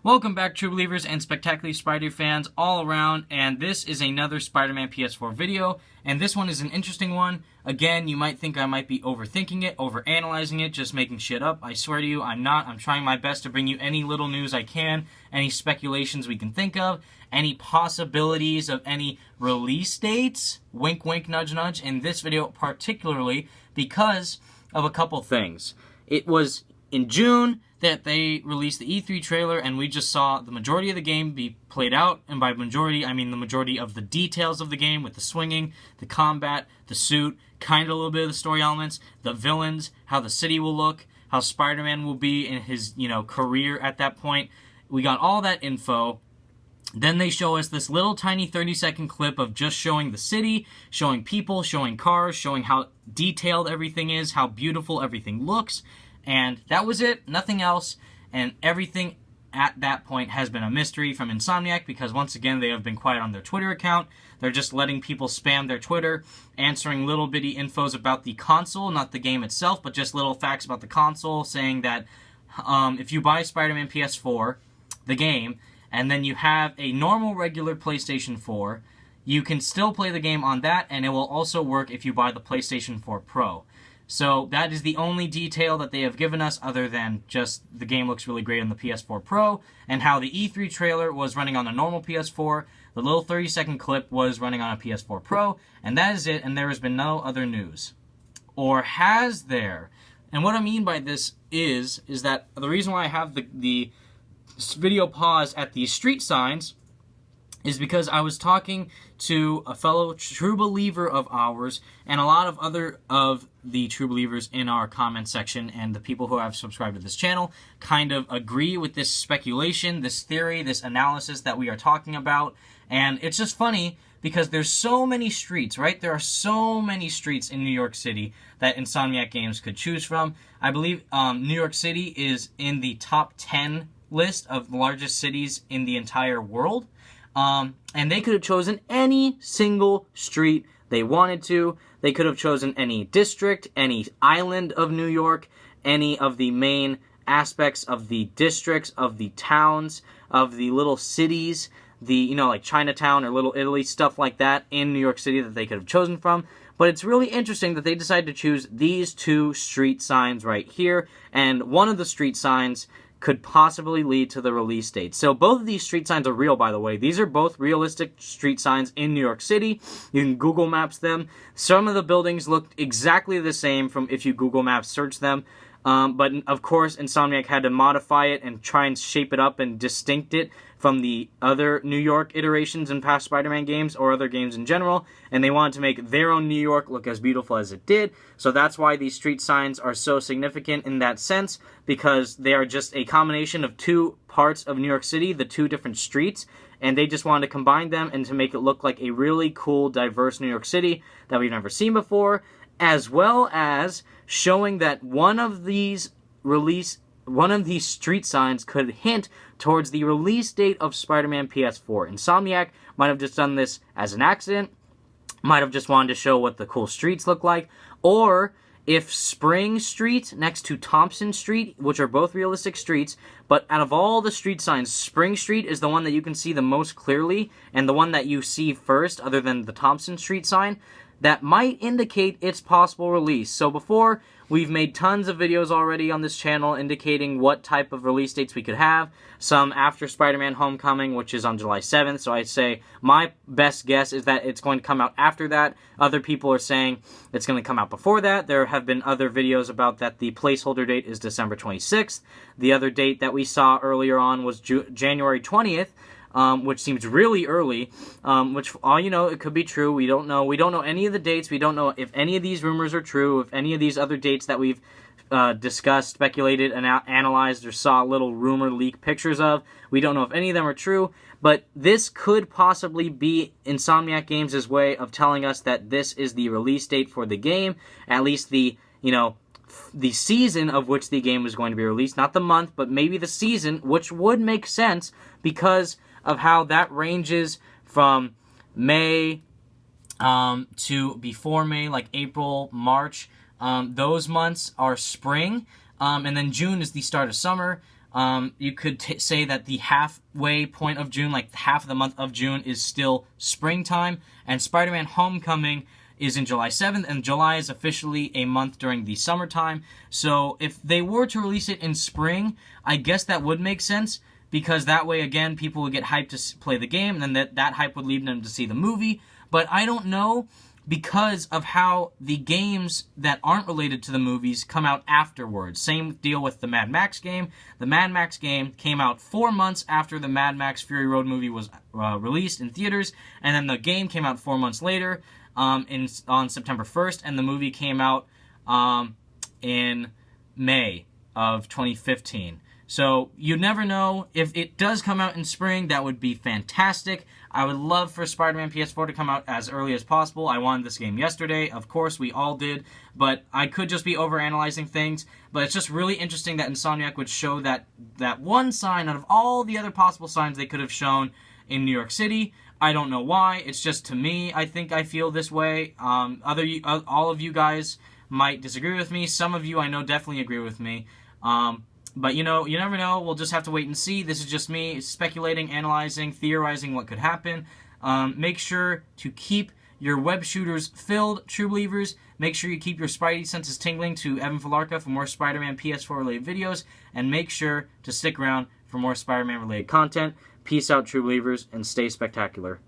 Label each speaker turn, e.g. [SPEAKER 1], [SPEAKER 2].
[SPEAKER 1] Welcome back, true believers and spectacularly Spider fans all around, and this is another Spider-Man PS4 video, and this one is an interesting one. Again, you might think I might be overthinking it, overanalyzing it, just making shit up. I swear to you, I'm not. I'm trying my best to bring you any little news I can, any speculations we can think of, any possibilities of any release dates, wink wink, nudge nudge, in this video particularly because of a couple things. It was in June that they released the E3 trailer, and we just saw the majority of the game be played out, and by majority, I mean the majority of the details of the game, with the swinging, the combat, the suit, kind of a little bit of the story elements, the villains, how the city will look, how Spider-Man will be in his, career at that point. We got all that info. Then they show us this little tiny 30-second clip of just showing the city, showing people, showing cars, showing how detailed everything is, how beautiful everything looks. And that was it, nothing else, and everything at that point has been a mystery from Insomniac because, once again, they have been quiet on their Twitter account. They're just letting people spam their Twitter, answering little bitty infos about the console, not the game itself, but just little facts about the console, saying that if you buy Spider-Man PS4, the game, and then you have a normal, regular PlayStation 4, you can still play the game on that, and it will also work if you buy the PlayStation 4 Pro. So that is the only detail that they have given us, other than just the game looks really great on the PS4 Pro, and how the E3 trailer was running on a normal PS4, the little 30-second clip was running on a PS4 Pro, and that is it, and there has been no other news. Or has there? And what I mean by this is that the reason why I have the video pause at these street signs is because I was talking to a fellow true believer of ours and a lot of other of the true believers in our comment section, and the people who have subscribed to this channel kind of agree with this speculation, this theory, this analysis that we are talking about. And it's just funny because there's so many streets, right? There are so many streets in New York City that Insomniac Games could choose from. I believe New York City is in the top 10 list of the largest cities in the entire world. And they could have chosen any single street they wanted to. They could have chosen any district, any island of New York, any of the main aspects of the districts, of the towns, of the little cities, like Chinatown or Little Italy, stuff like that in New York City that they could have chosen from. But it's really interesting that they decided to choose these two street signs right here, and one of the street signs could possibly lead to the release date. So both of these street signs are real, by the way. These are both realistic street signs in New York City. You can Google Maps them. Some of the buildings looked exactly the same from if you Google Maps search them. But of course, Insomniac had to modify it and try and shape it up and distinct it from the other New York iterations in past Spider-Man games or other games in general, and they wanted to make their own New York look as beautiful as it did. So that's why these street signs are so significant in that sense, because they are just a combination of two parts of New York City, the two different streets, and they just wanted to combine them and to make it look like a really cool, diverse New York City that we've never seen before, as well as showing that one of these street signs could hint towards the release date of Spider-Man PS4. Insomniac might have just done this as an accident, might have just wanted to show what the cool streets look like, or if Spring Street next to Thompson Street, which are both realistic streets, but out of all the street signs, Spring Street is the one that you can see the most clearly, and the one that you see first, other than the Thompson Street sign, that might indicate its possible release. So before, we've made tons of videos already on this channel indicating what type of release dates we could have. Some after Spider-Man Homecoming, which is on July 7th. So I'd say my best guess is that it's going to come out after that. Other people are saying it's going to come out before that. There have been other videos about that the placeholder date is December 26th. The other date that we saw earlier on was January 20th. Which seems really early, which, it could be true. We don't know. We don't know any of the dates. We don't know if any of these rumors are true, if any of these other dates that we've discussed, speculated, and analyzed, or saw little rumor leak pictures of. We don't know if any of them are true, but this could possibly be Insomniac Games' way of telling us that this is the release date for the game, at least the season of which the game is going to be released. Not the month, but maybe the season, which would make sense because of how that ranges from May to before May, like April, March. Those months are spring, and then June is the start of summer. You could say that the halfway point of June, like half of the month of June, is still springtime, and Spider-Man Homecoming is in July 7th, and July is officially a month during the summertime. So if they were to release it in spring, I guess that would make sense, because that way, again, people would get hyped to play the game, and then that hype would lead them to see the movie. But I don't know, because of how the games that aren't related to the movies come out afterwards. Same deal with the Mad Max game. The Mad Max game came out 4 months after the Mad Max Fury Road movie was released in theaters, and then the game came out 4 months later on September 1st, and the movie came out in May of 2015. So you never know. If it does come out in spring, that would be fantastic. I would love for Spider-Man PS4 to come out as early as possible. I wanted this game yesterday. Of course, we all did. But I could just be overanalyzing things. But it's just really interesting that Insomniac would show that one sign out of all the other possible signs they could have shown in New York City. I don't know why. It's just, to me, I think I feel this way. All of you guys might disagree with me. Some of you I know definitely agree with me. But, you know, you never know. We'll just have to wait and see. This is just me speculating, analyzing, theorizing what could happen. Make sure to keep your web shooters filled, true believers. Make sure you keep your Spidey senses tingling to Evan Falarka for more Spider-Man PS4 related videos. And make sure to stick around for more Spider-Man related content. Peace out, true believers, and stay spectacular.